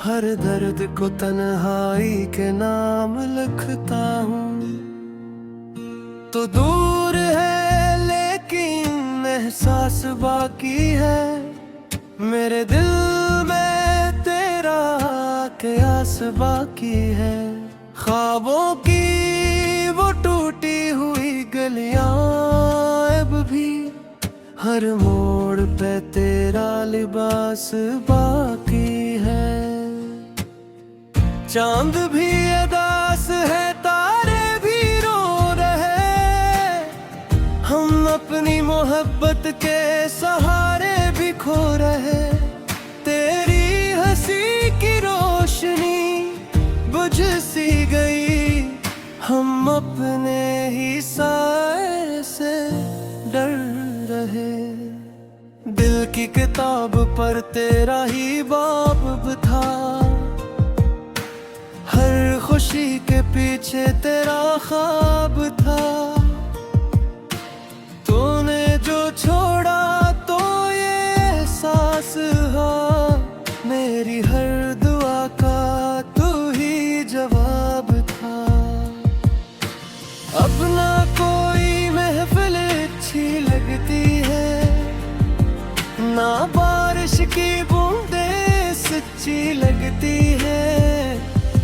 हर दर्द को तन्हाई के नाम लिखता हूँ। तो दूर है लेकिन एहसास बाकी है, मेरे दिल में तेरा कयास बाकी है। ख्वाबों की वो टूटी हुई गलियां अब भी, हर मोड़ पे तेरा लिबास बाकी है। चांद भी उदास है, तारे भी रो रहे, हम अपनी मोहब्बत के सहारे भी खो रहे। तेरी हंसी की रोशनी बुझ सी गई, हम अपने ही साए से डर रहे। दिल की किताब पर तेरा ही बाब था, हर खुशी के पीछे तेरा ख्वाब था। तूने जो छोड़ा तो ये एहसास हुआ, मेरी हर दुआ का तू ही जवाब था। अब ना कोई महफिल अच्छी लगती है, ना बारिश की बूंदें सच्ची लगती है।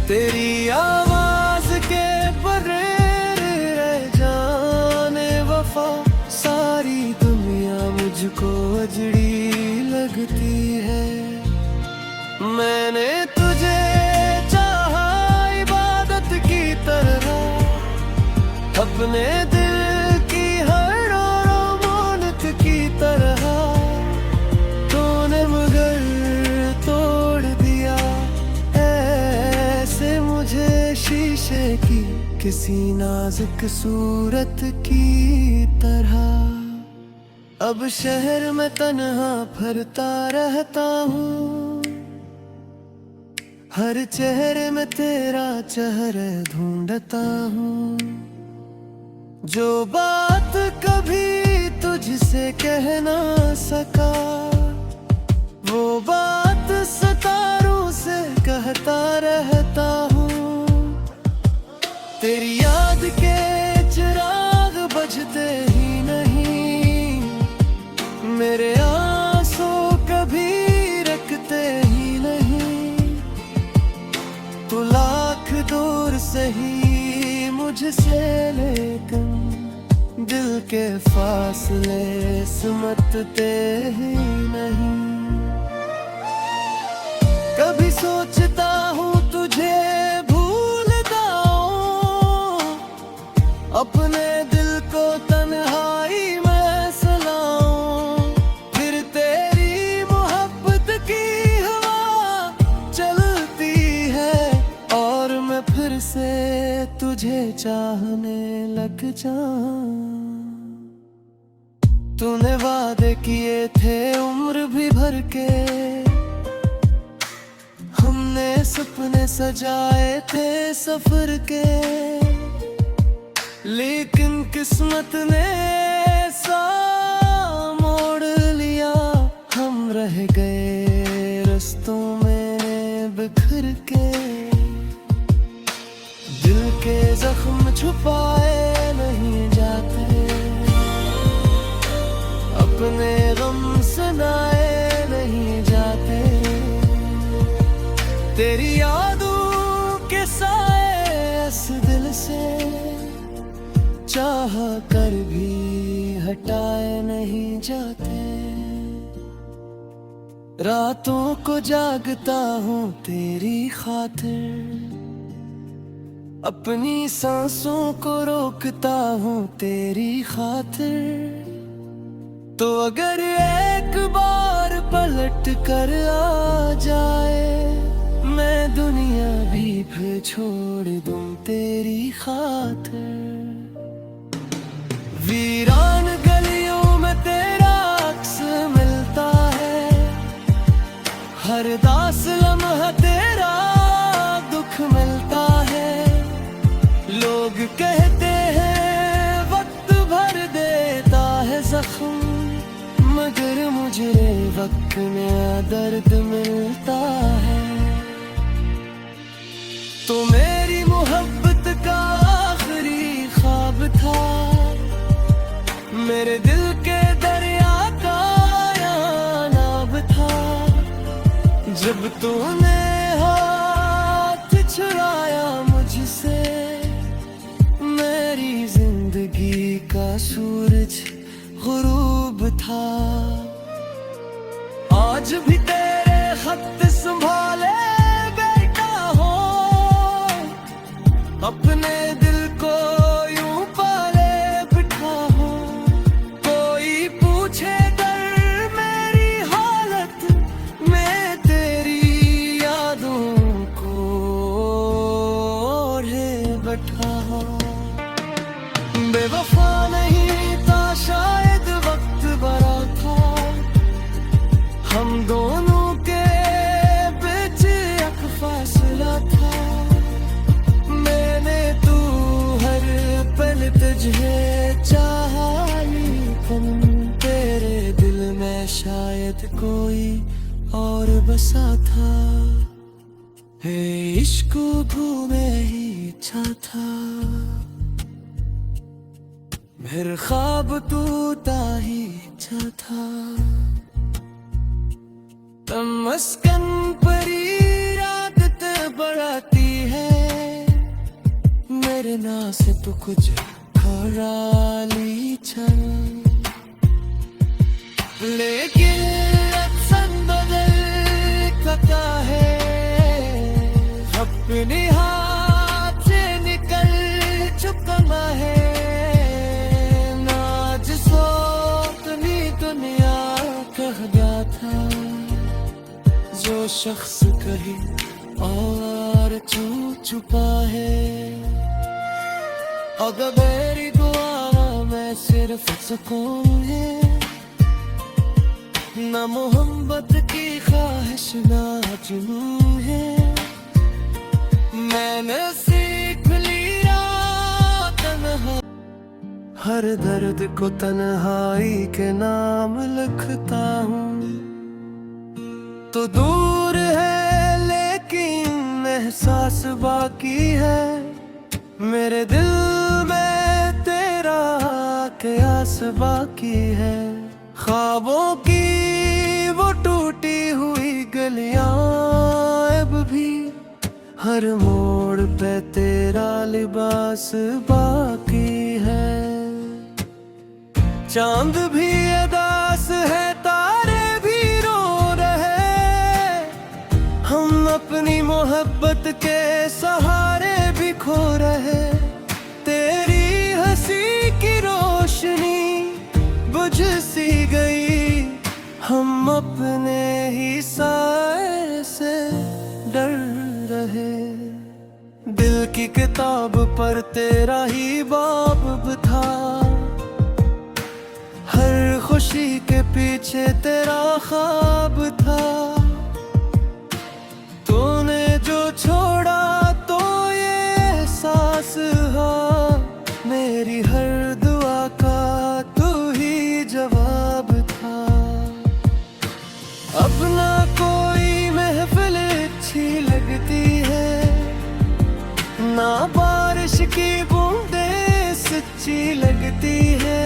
तेरी आवाज के बगैर रह जाने वफा, सारी दुनिया मुझको अजड़ी लगती है। मैंने तुझे चाहा इबादत की तरह, अपने दिल की हर अमानत की तरह। तूने मगर तोड़ दिया ऐसे मुझे शीशे की किसी नाजुक सूरत की तरह। अब शहर में तन्हा फिरता रहता हूँ, हर चेहरे में तेरा चेहरा ढूंढता हूँ। जो बात कभी तुझसे कह ना सका, वो बात सितारों से कहता रहता हूँ। तेरी याद के चिराग बजते ही नहीं, मेरे आंसू कभी रखते ही नहीं। तू लाख दूर सही मुझसे, लेकिन दिल के फासले सिमटते ही नहीं। कभी सोचता हूँ तुझे भूल जाऊं, अपने दिल को तन्हाई में सलाऊं। फिर तेरी मोहब्बत की हवा चलती है, और मैं फिर से तुझे चाहने लग जाऊं। तूने वादे किए थे उम्र भी भर के, हमने सपने सजाए थे सफर के। लेकिन किस्मत ने सा मोड़ लिया, हम रह गए रस्तों में बिखर के। दिल के जख्म छुपाए नहीं जाते, अपने गम सुनाए नहीं जाते। तेरी यादों के साए इस दिल से चाह कर भी हटाए नहीं जाते। रातों को जागता हूँ तेरी खातिर, अपनी सांसों को रोकता हूँ तेरी खातिर। तो अगर एक बार पलट कर आ जाए, मैं दुनिया भी फिर छोड़ दूं तेरी खातिर। वीरान गलियों में तेरा अक्स मिलता है, हर दास लम्हा तेरा दुख मिलता है। लोग कहते हैं वक्त भर देता है जख्म, मगर मुझे वक्त में दर्द मिलता है। जब तूने हाथ छुड़ाया मुझसे, मेरी जिंदगी का सूरज गुरूब था। आज भी तेरे खत संभाले बैठा हो, अपने दिल को यूं पाले बिठा हो। कोई पूछे कर मेरी हालत, मैं तेरी यादों को ओढ़े बैठा हो। बेवफा नहीं था शायद वक्त बड़ा था, हम दोनों के बीच एक फासला था। मैंने तू हर पल तुझे चाहा, लेकिन तेरे दिल में शायद कोई और बसा था। हे इश्क घूमे ही इच्छा था, फिर ख्वाब टूटा ही इच्छा था। मस्कन परी रात बढ़ाती है, मेरे ना से तो कुछ खराली चल। लेकिन अक्सर बदल सकता है, अपने हाथ से निकल चुका है। नाज सोतनी दुनिया कह गया था, जो शख्स कहीं और छू छुपा है। अगर मेरी दुआ में सिर्फ सुकून है, ना मोहब्बत की ख्वाहिश ना जुनून है। मैंने सीख लिया तन्हा, हर दर्द को तन्हाई के नाम लिखता हूँ। तो दूर है लेकिन एहसास बाकी है, मेरे दिल में तेरा कयास बाकी है। ख्वाबों की वो टूटी हुई गलियां अब भी, हर मोड़ पे तेरा लिबास बाकी है। चांद भी उदास है, तारे भी रो रहे, हम अपनी मोहब्बत के सहारे भी खो रहे। तेरी हंसी की रोशनी बुझ सी गई, हम अपने ही साए से डर रहे। दिल की किताब पर तेरा ही बाब था, हर खुशी के पीछे तेरा ख्वाब था। तूने जो छोड़ा तो ये एहसास हुआ, मेरी हर दुआ का तू ही जवाब था। अब ना कोई महफिल अच्छी लगती है, ना बारिश की बूंदें सच्ची लगती है।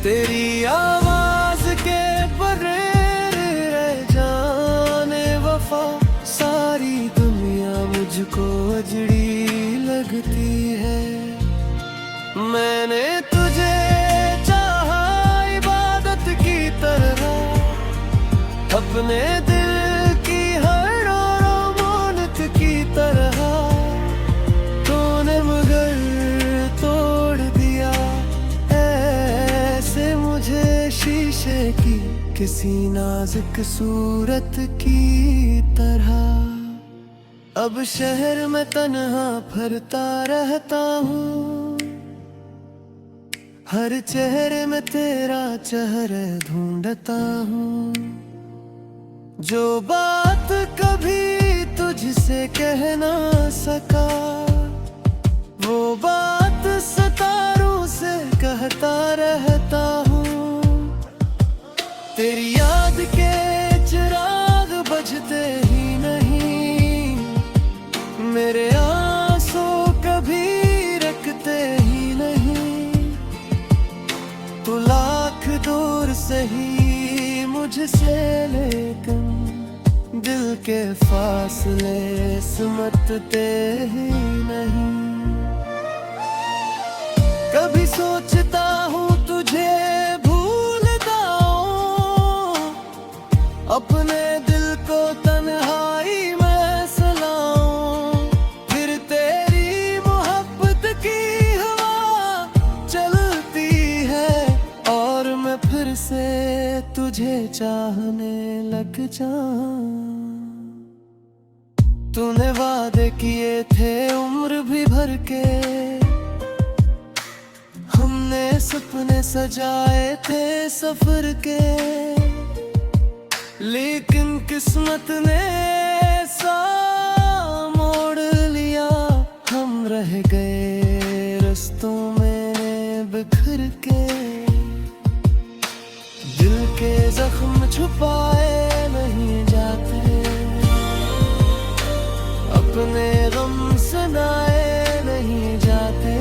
तेरी आवाज के बगैर रह जाने वफा, सारी दुनिया मुझको अजड़ी लगती है। मैंने तुझे चाहा इबादत की तरह, अपने दिल की हर अमानत की तरह। तूने मगर तोड़ दिया ऐसे मुझे शीशे की किसी नाजुक सूरत की तरह। अब शहर में तन्हा फिरता रहता हूँ, हर चेहरे में तेरा चेहरा ढूंढता हूँ। जो बात कभी तुझसे कह ना सका, वो बात सितारों से कहता रहता हूँ। तेरी याद के चिराग बुझते ही नहीं, मेरे आंसू कभी रखते ही नहीं। तू लाख दूर सही मुझसे, लेकिन दिल के फासले सिमटते ही नहीं। कभी सोचता हूँ तुझे भूल जाऊं, अपने दिल को तन्हाई में सलाऊं। फिर तेरी मोहब्बत की हवा चलती है और मैं फिर से तुझे चाहने लग जाऊं। तूने वादे किए थे उम्र भी भर के, हमने सपने सजाए थे सफर के, लेकिन किस्मत ने सा मोड़ लिया। हम रह गए रस्तों में बिखर के, दिल के जख्म छुपाए नहीं जाते, अपने गम सुनाए नहीं जाते।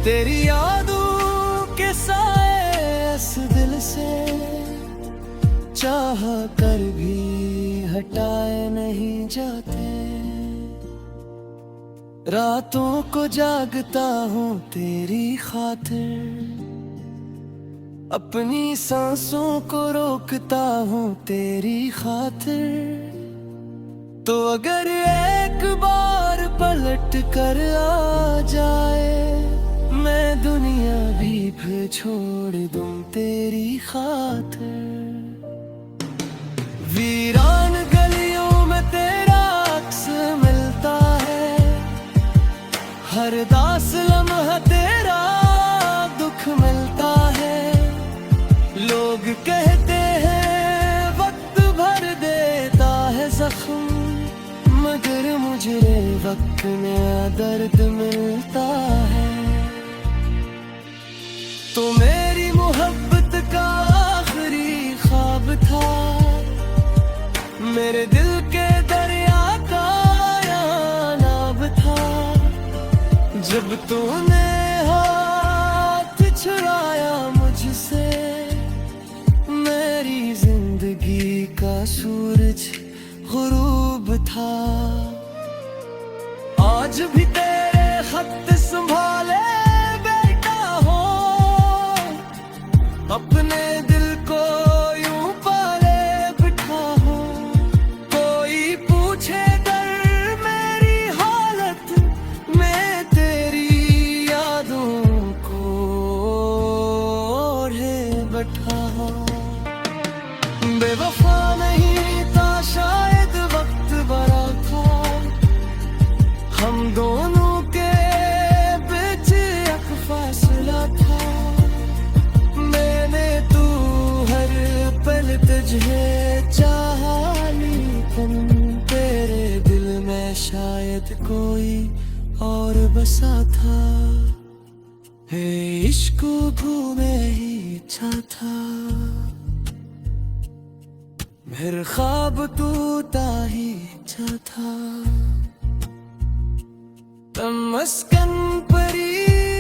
तेरी यादों के साए इस दिल से चाह कर भी हटाए नहीं जाते। रातों को जागता हूँ तेरी खातिर, अपनी सांसों को रोकता हूँ तेरी खातिर। तो अगर एक बार पलट कर आ जाए, मैं दुनिया भी फिर छोड़ दूं तेरी खातिर। वीरान गलियों में तेरा अक्स मिलता है, हर दास लम्हा तेरा दुख मिलता है। लोग कहते हैं वक्त भर देता है जख्म, मगर मुझे वक्त नया दर्द मिलता है। तो मेरी मोहब्बत का आखिरी ख्वाब था, मेरे दिल के दरिया का नाव था। जब तूने हाथ छुड़ाया मुझसे, मेरी जिंदगी का सूरज गुरूब था। आज भी तेरे खत संभाले बैठा हो, अपने दिल को यूं पाले बिठा हो। कोई पूछे कर मेरी हालत, मैं तेरी यादों को ओढ़े बैठा हो। बेवफा नहीं था शायद वक्त बड़ा था, हम दोनों के बीच एक फासला था। मैंने तू हर पल तुझे चाहा, लेकिन तेरे दिल में शायद कोई और बसा था। हे इश्क घूमे ही इच्छा था, मेरे ख्वाब टूटा ही इच्छा था। तमस्कन परी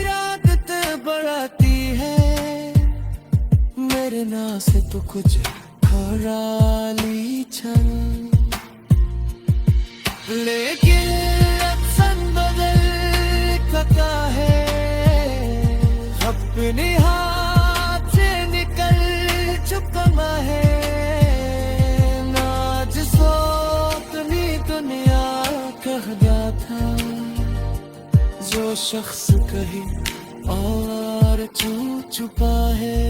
रात बढ़ाती है, मेरे ना से तो कुछ खराली छन। लेकिन अक्सर बदल सकता है, अपने हाथ से निकल चुका है। नाज सोतनी दुनिया कह गया था, जो शख्स कहीं और छुपा है।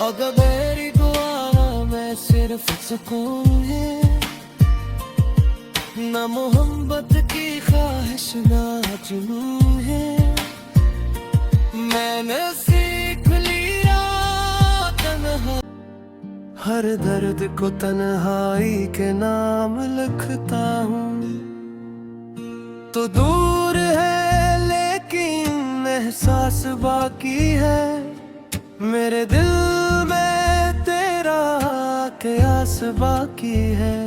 अगर मेरी दुआ में सिर्फ सुकून है, न मोहब्बत की ख्वाहिश ना जुनून है। मैंने सीख लिया तन्हा, हर दर्द को तन्हाई के नाम लिखता हूँ। तो दूर है लेकिन एहसास बाकी है, मेरे दिल में तेरा कयास बाकी है।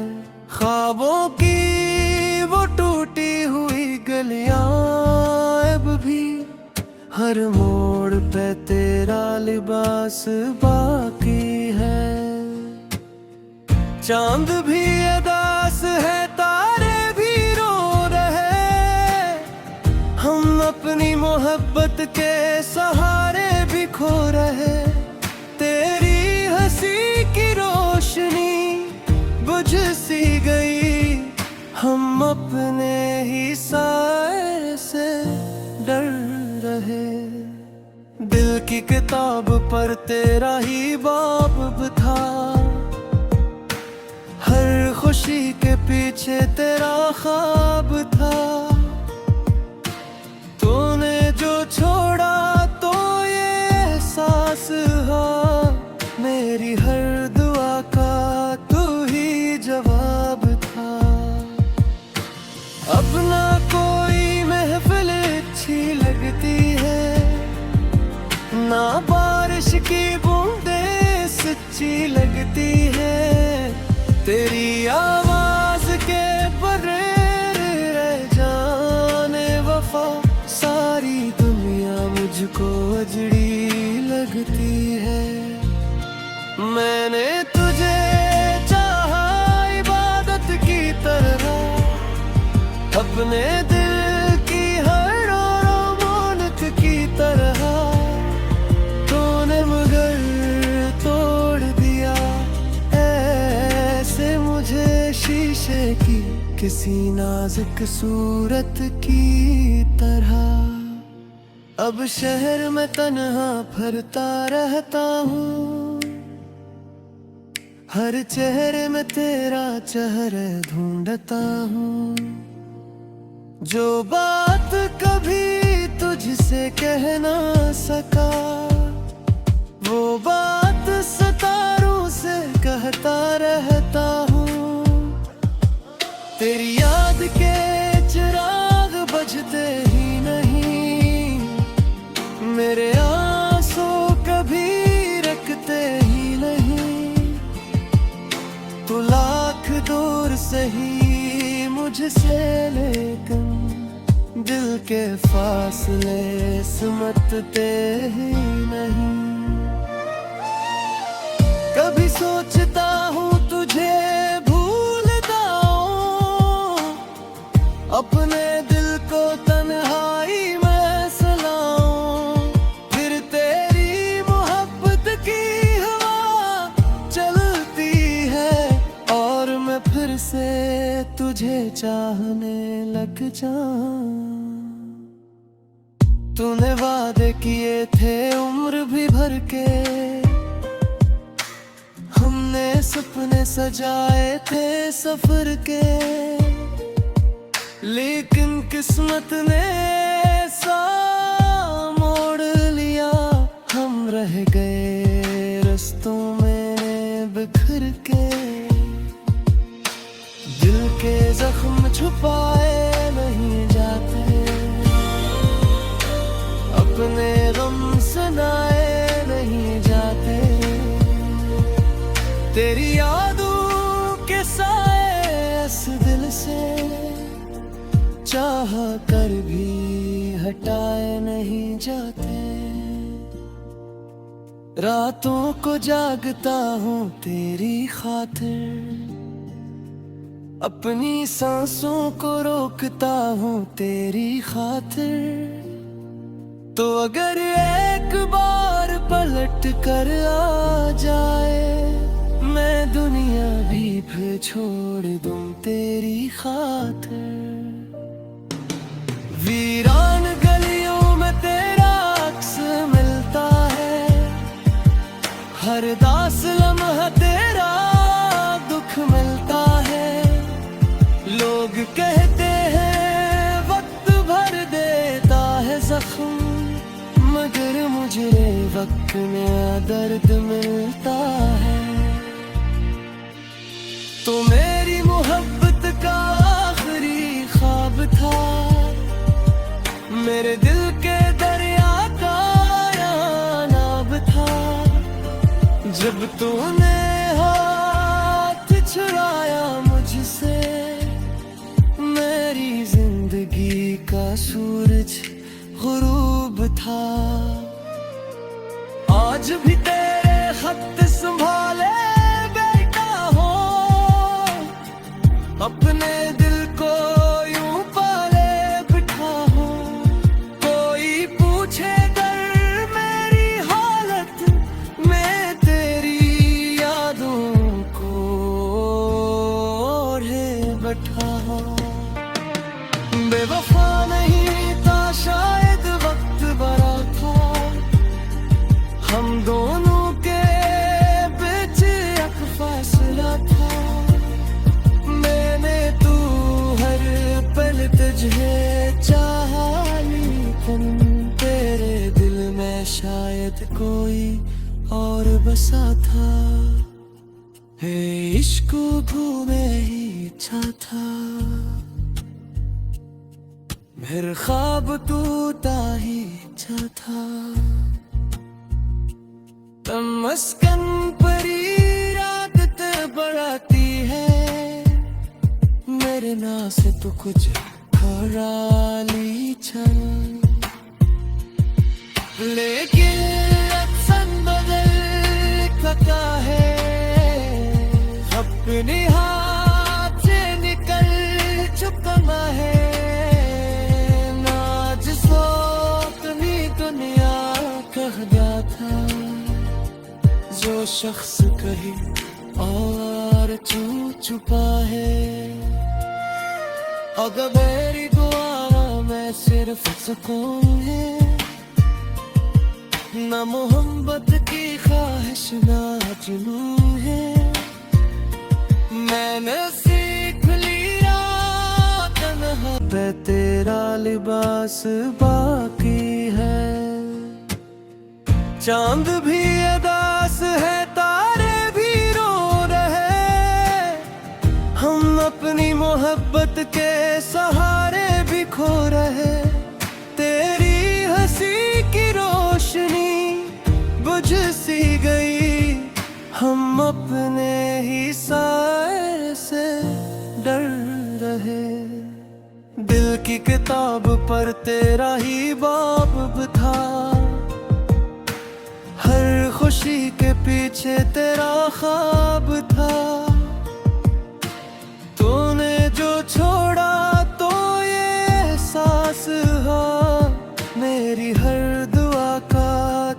ख्वाबों की वो टूटी हुई गलियां अब भी, हर मोड़ पे तेरा लिबास बाकी है। चांद भी उदास है, तारे भी रो रहे, हम अपनी मोहब्बत के सहारे भी खो रहे। तेरी हंसी की रोशनी बुझ सी गई, हम अपने ही साए से डर रहे। दिल की किताब पर तेरा ही बाब था, हर खुशी के पीछे तेरा ख्वाब था। तूने जो छोड़ा तो ये एहसास हुआ, मेरी हर दुआ का तू ही जवाब था। अब ना कोई महफिल अच्छी लगती है, ना बारिश की बूंदें सच्ची लगती है। तेरी आवाज के बगैर रह जाने वफा, सारी दुनिया मुझको अजड़ी लगती है। मैंने तुझे चाहा इबादत की तरह, अपने दिल की हर अमानत की तरह। तूने मगर तोड़ दिया ऐसे मुझे शीशे की किसी नाजुक सूरत की तरह। अब शहर में तन्हा फिरता रहता हूँ, हर चेहरे में तेरा चेहरा ढूंढता हूँ। जो बात कभी तुझसे कह ना सका, वो बात सितारों से कहता रहता हूँ। तेरी याद के चिराग बुझते ही नहीं, मेरे आंसू कभी रखते ही नहीं। तू लाख दूर सही मुझसे, लेकिन दिल के फासले सिमटते ही नहीं। कभी सोचता हूँ तुझे भूल जाऊं, अपने दिल को तन्हाई में सलाऊं। फिर तेरी मोहब्बत की हवा चलती है, और मैं फिर से तुझे चाहने लग जाऊं। तूने वादे किए थे उम्र भी भर के, हमने सपने सजाए थे सफर के। लेकिन किस्मत ने सा मोड़ लिया, हम रह गए रस्तों में बिखर के। दिल के जख्म छुपाए नहीं जाते, अपने गम सुनाए नहीं जाते। तेरी यादों के साए इस दिल से चाह कर भी हटाए नहीं जाते। रातों को जागता हूँ तेरी खातिर, अपनी सांसों को रोकता हूँ तेरी खातिर। तो अगर एक बार पलट कर आ जाए, मैं दुनिया भी फिर छोड़ दूं तेरी खातिर। वीरान गलियों में तेरा अक्स मिलता है, हर दास लम्हा तेरा दुख मिलता है। लोग कहते हैं वक्त भर देता है जख्म, मगर मुझे वक्त में दर्द मिलता है। तो मेरी मोहब्बत का आखिरी ख्वाब था, मेरे दिल के दरिया का नाब था। जब तूने हाथ छुड़ाया मुझसे, मेरी जिंदगी का सूरज गुरूब था। आज भी तेरे खत संभाले बैठा हो, तुझे चाहा, लेकिन तेरे दिल में शायद कोई और बसा था। हे इश्क भूमे ही इच्छा था, फिर ख्वाब टूटा ही इच्छा था। मस्कन परी रात बढ़ाती है, मेरे ना से तो कुछ खराली छल। लेकिन अक्सर बदलता है, अपने हाथ से निकल चुका है। नाज सोतनी दुनिया कह गया था, जो शख्स कहीं और छुपा है। अगर मेरी दुआ में सिर्फ सुकून है, ना मोहब्बत की ख्वाहिश ना जुनून है। मैंने सीख लिया तन्हा पे तेरा लिबास बाकी है। चांद भी अदास है, तारे भी रो रहे, हम अपनी मोहब्बत के सहारे भी खो रहे। तेरी हंसी की रोशनी बुझ सी गई, हम अपने ही साए से डर रहे। दिल की किताब पर तेरा ही बाब था, हर खुशी के पीछे तेरा ख्वाब था। तूने जो छोड़ा तो ये एहसास हुआ, मेरी हर दुआ का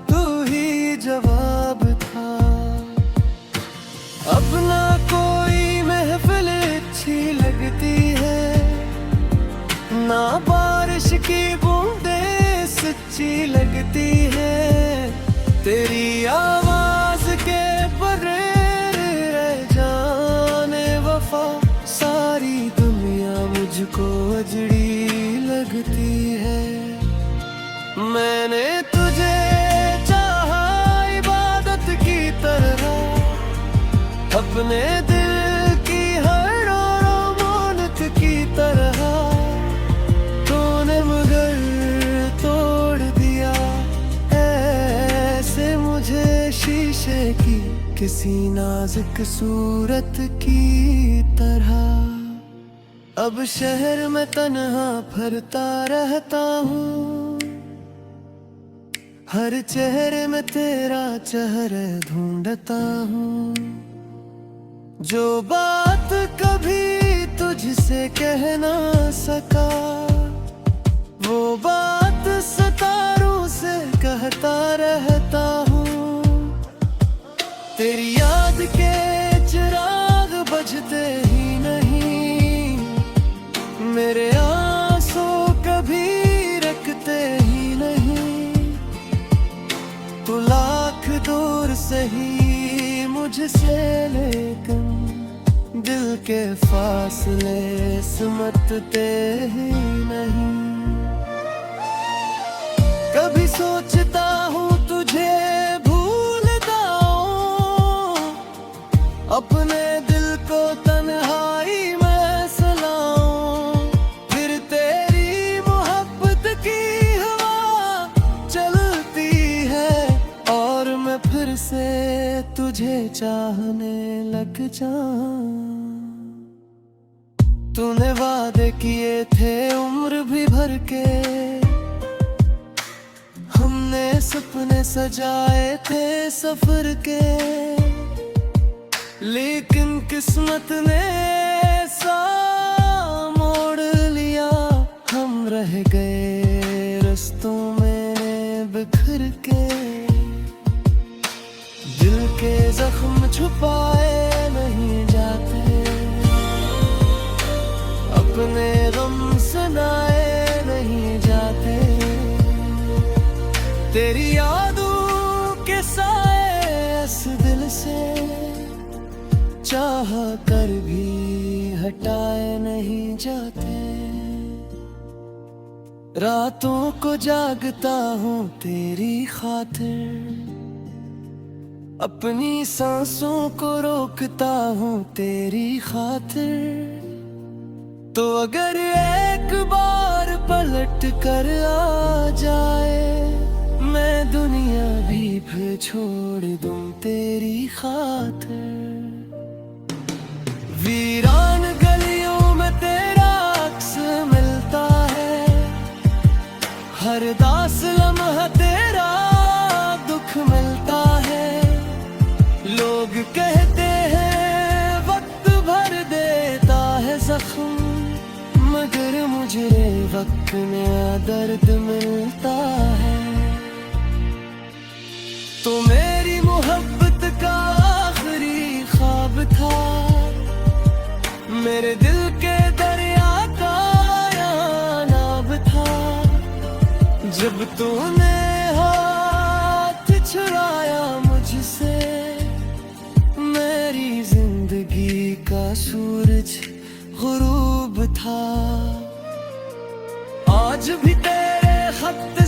तू ही जवाब था। अपना कोई महफिल अच्छी लगती है, ना बारिश की बूंदें सच्ची लगती है। तेरी आवाज के बगैर रह जाने वफा, सारी दुनिया मुझको अजड़ी लगती है। मैंने तुझे चाहा इबादत की तरह, अपने दिल की हर मोनत की तरह। तूने मगर तोड़ दिया ऐसे मुझे शीशे की किसी नाजुक सूरत की तरह। अब शहर में तन्हा फिरता रहता हूँ, हर चेहरे में तेरा चेहरा ढूंढता हूँ। जो बात कभी तुझसे कह ना सका, वो बात सितारों से कहता रहता हूँ। तेरी याद के चिराग बुझते ही नहीं, मेरे आंसू कभी रखते ही नहीं। तू लाख दूर से ही मुझसे, लेकिन दिल के फासले सिमटते ही नहीं। कभी सोचता हूँ तुझे भूल जाऊं, अपने दिल को तन्हाई में सलाऊं। फिर तेरी मोहब्बत की हवा चलती है, और मैं फिर से तुझे चाहने लग जाऊं। तूने वादे किए थे उम्र भी भर के, हमने सपने सजाए थे सफर के। लेकिन किस्मत ने सा मोड़ लिया, हम रह गए रस्तों में बिखर के। दिल के जख्म छुपाए नहीं जाते, अपने गम सुनाए नहीं जाते। तेरी यादों के साए इस दिल से चाह कर भी हटाए नहीं जाते। रातों को जागता हूँ तेरी खातिर, अपनी सांसों को रोकता हूँ तेरी खातिर। तो अगर एक बार पलट कर आ जाए, मैं दुनिया भी फिर छोड़ दूं तेरी खातिर। वीरान गलियों में तेरा अक्स मिलता है, हर दास लम्हा तेरा दुख मिलता है। लोग कहते हैं वक्त भर देता है जख्म, मगर मुझे वक्त में दर्द मिलता है। तो मेरी मोहब्बत का आखिरी ख्वाब था, मेरे दिल के दरिया का नाब था। जब तूने हाथ छुड़ाया मुझसे, मेरी जिंदगी का सूरज गुरूब था। आज भी तेरे खत